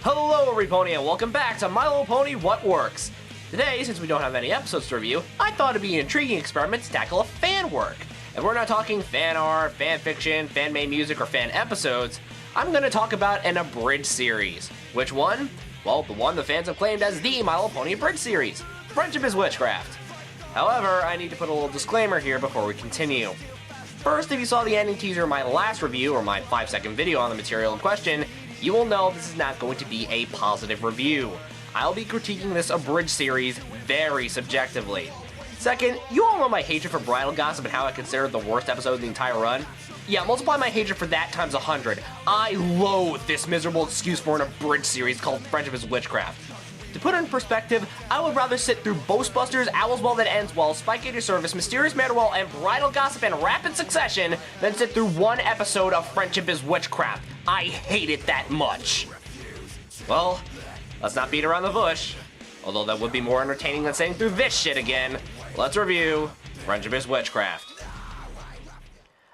Hello everybody and welcome back to My Little Pony What Works. Today, since we don't have any episodes to review, I thought it'd be an intriguing experiment to tackle a fan work. And we're not talking fan art, fan fiction, fan-made music, or fan episodes. I'm going to talk about an abridged series. Which one? Well, the one the fans have claimed as the My Little Pony abridged series. Friendship is Witchcraft. However, I need to put a little disclaimer here before we continue. First, if you saw the ending teaser in my last review, or my 5-second video on the material in question, you will know this is not going to be a positive review. I'll be critiquing this abridged series very subjectively. Second, you all know my hatred for bridal gossip and how I consider it the worst episode of the entire run. Yeah, multiply my hatred for that times 100. I loathe this miserable excuse for an abridged series called Friendship is Witchcraft. To put it in perspective, I would rather sit through Ghostbusters, Owl's Well That Ends Well, Spike Age Service, Mysterious Madrigal, and Bridal Gossip in rapid succession than sit through one episode of Friendship is Witchcraft. I hate it that much. Well, let's not beat around the bush. Although that would be more entertaining than sitting through this shit again. Let's review Friendship is Witchcraft.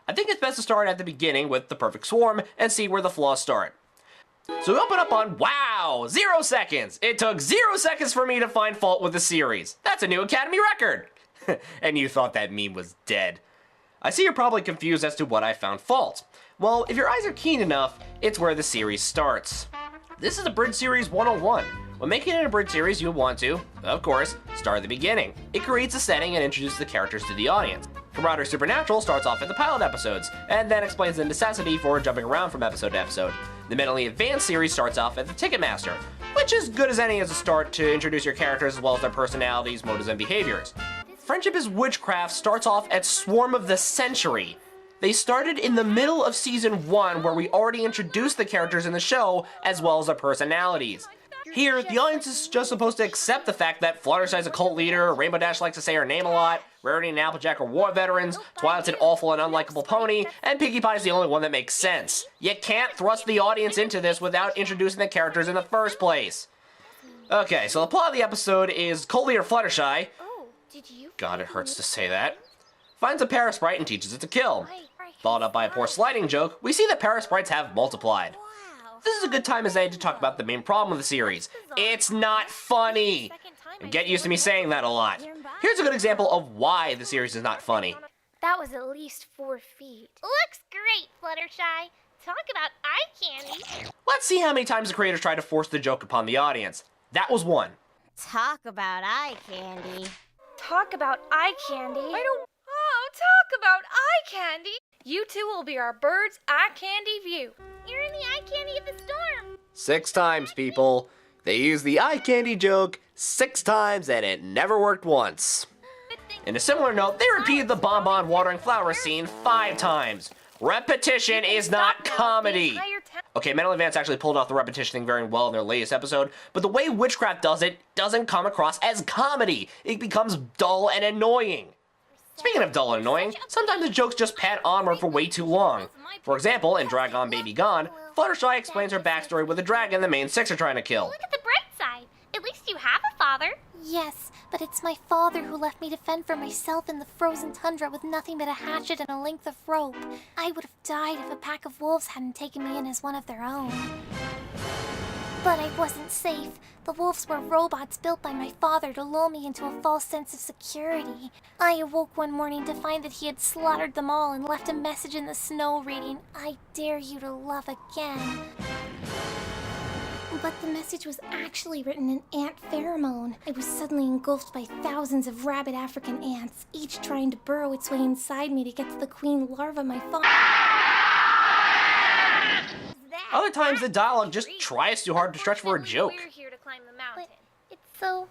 I think it's best to start at the beginning with the perfect swarm and see where the flaws start. So we open up on, wow, 0 seconds. It took 0 seconds for me to find fault with the series. That's a new Academy record. And you thought that meme was dead. I see you're probably confused as to what I found fault. Well, if your eyes are keen enough, it's where the series starts. This is Abridged Series 101. When making an abridged series, you'll want to, of course, start at the beginning. It creates a setting and introduces the characters to the audience. Camaraderie Supernatural starts off at the pilot episodes, and then explains the necessity for jumping around from episode to episode. The Mentally Advanced series starts off at the Ticketmaster, which is good as any as a start to introduce your characters as well as their personalities, motives, and behaviors. Friendship is Witchcraft starts off at Swarm of the Century. They started in the middle of Season 1, where we already introduced the characters in the show, as well as their personalities. Here, the audience is just supposed to accept the fact that Fluttershy's a cult leader, Rainbow Dash likes to say her name a lot, Rarity and Applejack are war veterans, Twilight's an awful and unlikable pony, and Pinkie Pie's the only one that makes sense. You can't thrust the audience into this without introducing the characters in the first place. Okay, so the plot of the episode is cult leader Fluttershy, God, it hurts to say that, finds a Parasprite and teaches it to kill. Followed up by a poor sliding joke, we see that Parasprites have multiplied. This is a good time as any to talk about the main problem of the series. It's not funny! And get used to me saying that a lot. Here's a good example of why the series is not funny. That was at least 4 feet. Looks great, Fluttershy. Talk about eye candy. Let's see how many times the creators tried to force the joke upon the audience. That was one. Talk about eye candy. Talk about eye candy. Talk about eye candy. You two will be our bird's eye candy view. You're in the eye candy of the storm. 6 times, people. They used the eye candy joke 6 times and it never worked once. In a similar note, they repeated the bonbon watering flower scene 5 times. Repetition is not comedy. Okay, Mentally Advanced actually pulled off the repetition thing very well in their latest episode, but the way Witchcraft does it doesn't come across as comedy. It becomes dull and annoying. Speaking of dull and annoying, sometimes the jokes just pad onward for way too long. For example, in Dragon Baby Gone, Fluttershy explains her backstory with a dragon the main 6 are trying to kill. Look at the bright side. At least you have a father. Yes, but it's my father who left me to fend for myself in the frozen tundra with nothing but a hatchet and a length of rope. I would have died if a pack of wolves hadn't taken me in as one of their own. But I wasn't safe. The wolves were robots built by my father to lull me into a false sense of security. I awoke one morning to find that he had slaughtered them all and left a message in the snow reading, "I dare you to love again." But the message was actually written in ant pheromone. I was suddenly engulfed by thousands of rabid African ants, each trying to burrow its way inside me to get to the queen larva my father. Other times the dialogue just tries too hard to stretch for a joke. We're here to climb the mountain. But it's so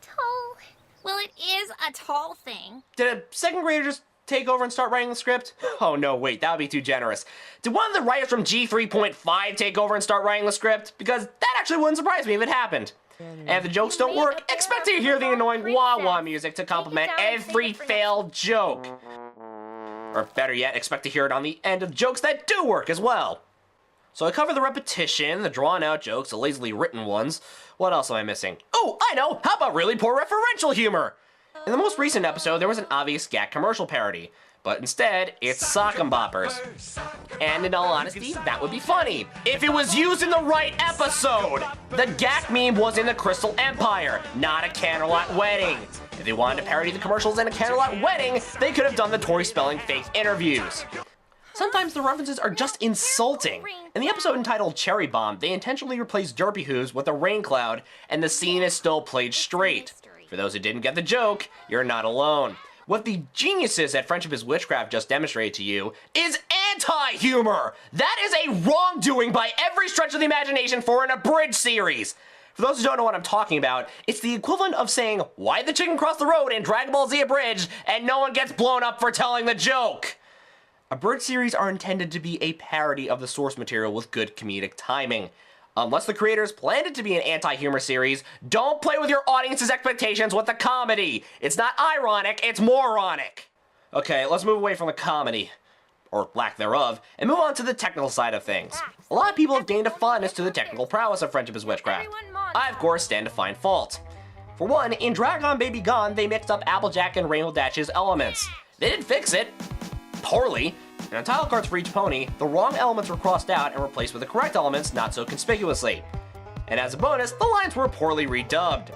tall. Well, it is a tall thing. Did a 2nd grader just take over and start writing the script? Oh no, wait, that would be too generous. Did one of the writers from G3.5 take over and start writing the script? Because that actually wouldn't surprise me if it happened. And if the jokes don't work, expect to hear the annoying wah-wah music to complement every failed joke. Or better yet, expect to hear it on the end of jokes that do work as well. So I covered the repetition, the drawn-out jokes, the lazily written ones. What else am I missing? Oh, I know! How about really poor referential humor? In the most recent episode, there was an obvious GAC commercial parody. But instead, it's sock 'em boppers. And in all honesty, that would be funny if it was used in the right episode. The Gak meme was in the Crystal Empire, not a Candlelight Wedding. If they wanted to parody the commercials in a Candlelight Wedding, they could have done the Tori Spelling fake interviews. Sometimes the references are just insulting. In the episode entitled Cherry Bomb, they intentionally replaced Derpy Who's with a rain cloud, and the scene is still played straight. For those who didn't get the joke, you're not alone. What the geniuses at Friendship is Witchcraft just demonstrated to you is anti-humor! That is a wrongdoing by every stretch of the imagination for an abridged series! For those who don't know what I'm talking about, it's the equivalent of saying, "Why'd the chicken cross the road in Dragon Ball Z Abridged?" and no one gets blown up for telling the joke! Abridged series are intended to be a parody of the source material with good comedic timing. Unless the creators planned it to be an anti-humor series, don't play with your audience's expectations with the comedy! It's not ironic, it's moronic! Okay, let's move away from the comedy, or lack thereof, and move on to the technical side of things. A lot of people have gained a fondness to the technical prowess of Friendship is Witchcraft. I, of course, stand to find fault. For one, in Dragon Baby Gone, they mixed up Applejack and Rainbow Dash's elements. They didn't fix it. Poorly. In Untitled Cards for each pony, the wrong elements were crossed out and replaced with the correct elements not so conspicuously. And as a bonus, the lines were poorly redubbed.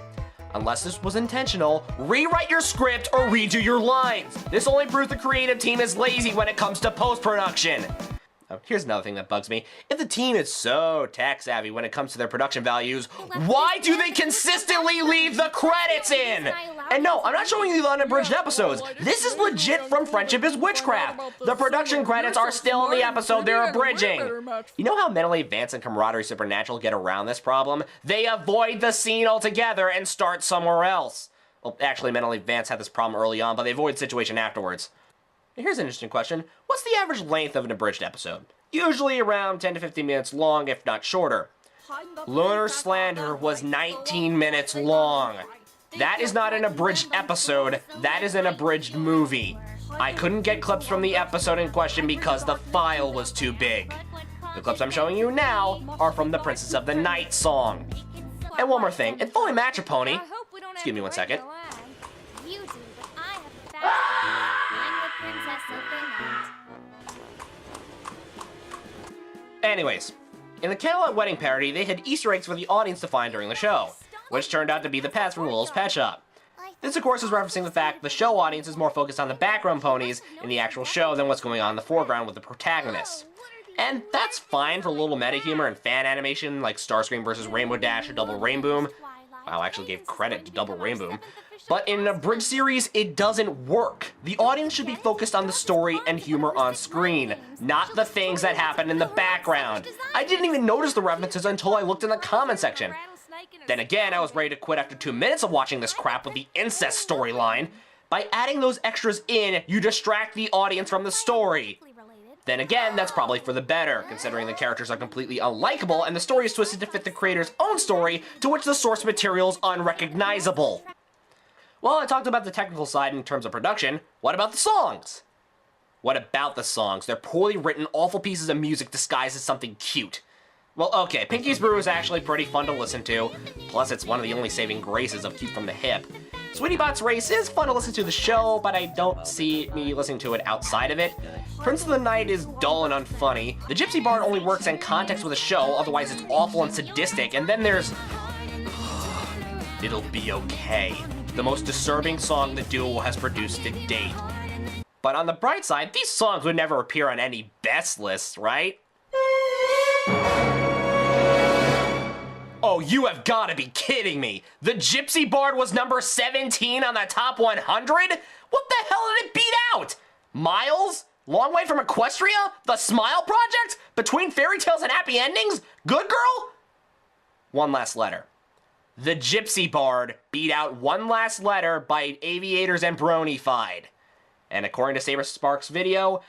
Unless this was intentional, rewrite your script or redo your lines. This only proves the creative team is lazy when it comes to post-production. Oh, here's another thing that bugs me. If the team is so tech-savvy when it comes to their production values, why do they consistently leave the credits in? And no, I'm not showing you the unabridged episodes. This is legit from Friendship is Witchcraft. The production credits are still in the episode they're abridging. You know how Mentally Advanced and Camaraderie Supernatural get around this problem? They avoid the scene altogether and start somewhere else. Well, actually, Mentally Advanced had this problem early on, but they avoid the situation afterwards. Here's an interesting question. What's the average length of an abridged episode? Usually around 10 to 15 minutes long, if not shorter. Lunar Slander was 19 minutes long. That is not an abridged episode, that is an abridged movie. I couldn't get clips from the episode in question because the file was too big. The clips I'm showing you now are from the Princess of the Night song. And one more thing, in Fully Match a Pony, excuse me one second. You do, but I have the facts. I'm the princess of the night. Anyways, in the Candlelight Wedding parody, they had Easter eggs for the audience to find during the show, which turned out to be the pets from Little's Pet Shop. This, of course, is referencing the fact the show audience is more focused on the background ponies in the actual show than what's going on in the foreground with the protagonists. And that's fine for a little meta humor and fan animation like Starscream vs. Rainbow Dash or Double Rainboom. Wow, I actually gave credit to Double Rainboom. But in an abridged series, it doesn't work. The audience should be focused on the story and humor on screen, not the things that happen in the background. I didn't even notice the references until I looked in the comment section. Then again, I was ready to quit after 2 minutes of watching this crap with the incest storyline. By adding those extras in, you distract the audience from the story. Then again, that's probably for the better, considering the characters are completely unlikable and the story is twisted to fit the creator's own story, to which the source material is unrecognizable. Well, I talked about the technical side in terms of production. What about the songs? What about the songs? They're poorly written, awful pieces of music disguised as something cute. Well, okay, Pinky's Brew is actually pretty fun to listen to, plus it's one of the only saving graces of Cute from the Hip. Sweetie Bot's Race is fun to listen to the show, but I don't see me listening to it outside of it. Prince of the Night is dull and unfunny. The Gypsy Bard only works in context with a show, otherwise it's awful and sadistic, and then there's It'll Be Okay, the most disturbing song the duo has produced to date. But on the bright side, these songs would never appear on any best lists, right? Oh, you have got to be kidding me! The Gypsy Bard was number 17 on the top 100? What the hell did it beat out? Miles? Long Way from Equestria? The Smile Project? Between Fairy Tales and Happy Endings? Good Girl? One Last Letter. The Gypsy Bard beat out One Last Letter by Aviators and Bronified. And according to Saber Sparks' video,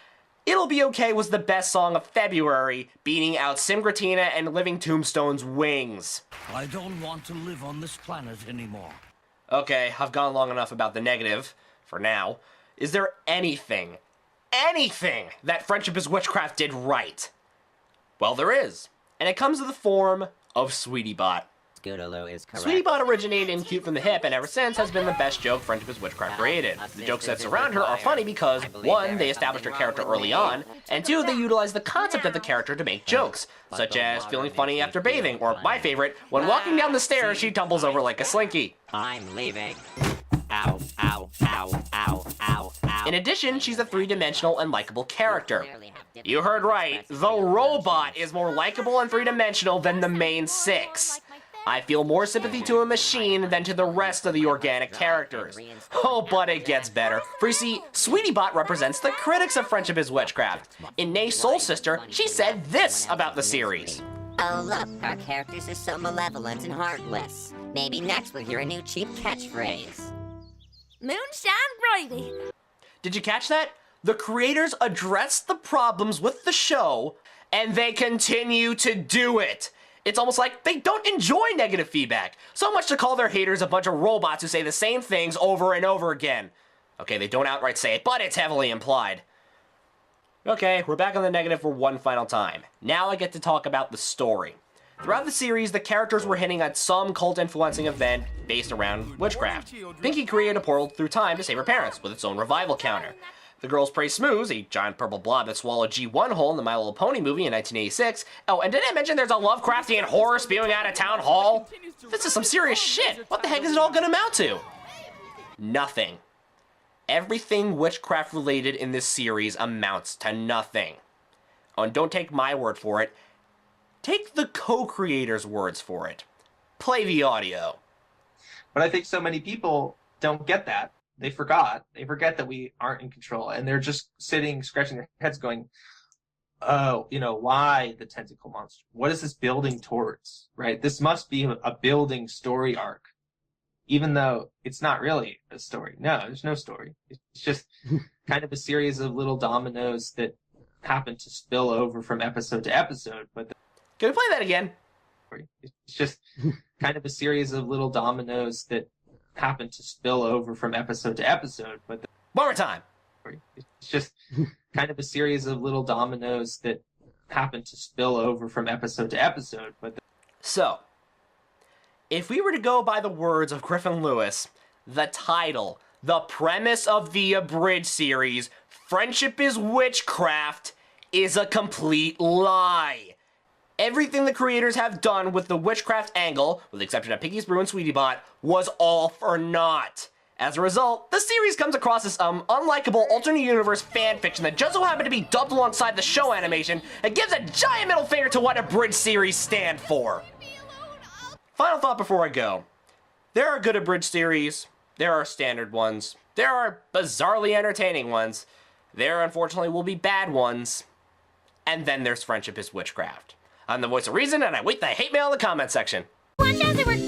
It'll Be Okay was the best song of February, beating out Simgratina and Living Tombstone's Wings. I don't want to live on this planet anymore. Okay, I've gone long enough about the negative, for now. Is there anything that Friendship is Witchcraft did right? Well, there is, and it comes in the form of Sweetie Bot. Scootaloo is correct. Sweetie Bot originated in Cute from the Hip and ever since has been the best joke Friendship is Witchcraft created. The jokes that surround her are funny because, 1, they established her character early on, and 2, they utilize the concept of the character to make jokes, such as feeling funny after bathing, or my favorite, when walking down the stairs she tumbles over like a slinky. I'm leaving. Ow, ow, ow, ow, ow, ow. In addition, she's a three-dimensional and likable character. You heard right, the robot is more likable and three-dimensional than the main 6. I feel more sympathy to a machine than to the rest of the organic characters. Oh, but it gets better. For you see, Sweetie Bot represents the critics of Friendship is Witchcraft. In Nay's Soul Sister, she said this about the series. Oh look, our characters are so malevolent and heartless. Maybe next we'll hear a new cheap catchphrase. Moonshine gravy. Did you catch that? The creators addressed the problems with the show, and they continue to do it. It's almost like they don't enjoy negative feedback. So much to call their haters a bunch of robots who say the same things over and over again. Okay, they don't outright say it, but it's heavily implied. Okay, we're back on the negative for one final time. Now I get to talk about the story. Throughout the series, the characters were hinting at some cult-influencing event based around witchcraft. Pinky created a portal through time to save her parents, with its own revival counter. The girls praised Smooze, a giant purple blob that swallowed G1 hole in the My Little Pony movie in 1986. Oh, and did I mention there's a Lovecraftian horror spewing out of Town Hall? This is some serious shit. What the heck is it all gonna amount to? Nothing. Everything witchcraft related in this series amounts to nothing. Oh, and don't take my word for it. Take the co-creators' words for it. Play the audio. But I think so many people don't get that. They forgot. They forget that we aren't in control. And they're just sitting, scratching their heads going, oh, why the tentacle monster? What is this building towards, right? This must be a building story arc. Even though it's not really a story. No, there's no story. It's just kind of a series of little dominoes that happen to spill over from episode to episode. But Can we play that again? it's just kind of a series of little dominoes that happen to spill over from episode to episode. But One more time. it's just kind of a series of little dominoes that happen to spill over from episode to episode. But So, if we were to go by the words of Griffin Lewis, the title, the premise of the abridged series, Friendship is Witchcraft, is a complete lie. Everything the creators have done with the witchcraft angle, with the exception of Pinky's Brew and Sweetie Bot, was all for naught. As a result, the series comes across as unlikable alternate universe fanfiction that just so happened to be dubbed alongside the show animation and gives a giant middle finger to what abridged series stand for. Final thought before I go. There are good abridged series, there are standard ones, there are bizarrely entertaining ones, there unfortunately will be bad ones, and then there's Friendship is Witchcraft. I'm the voice of reason, and I wait the hate mail in the comment section. Watch as it works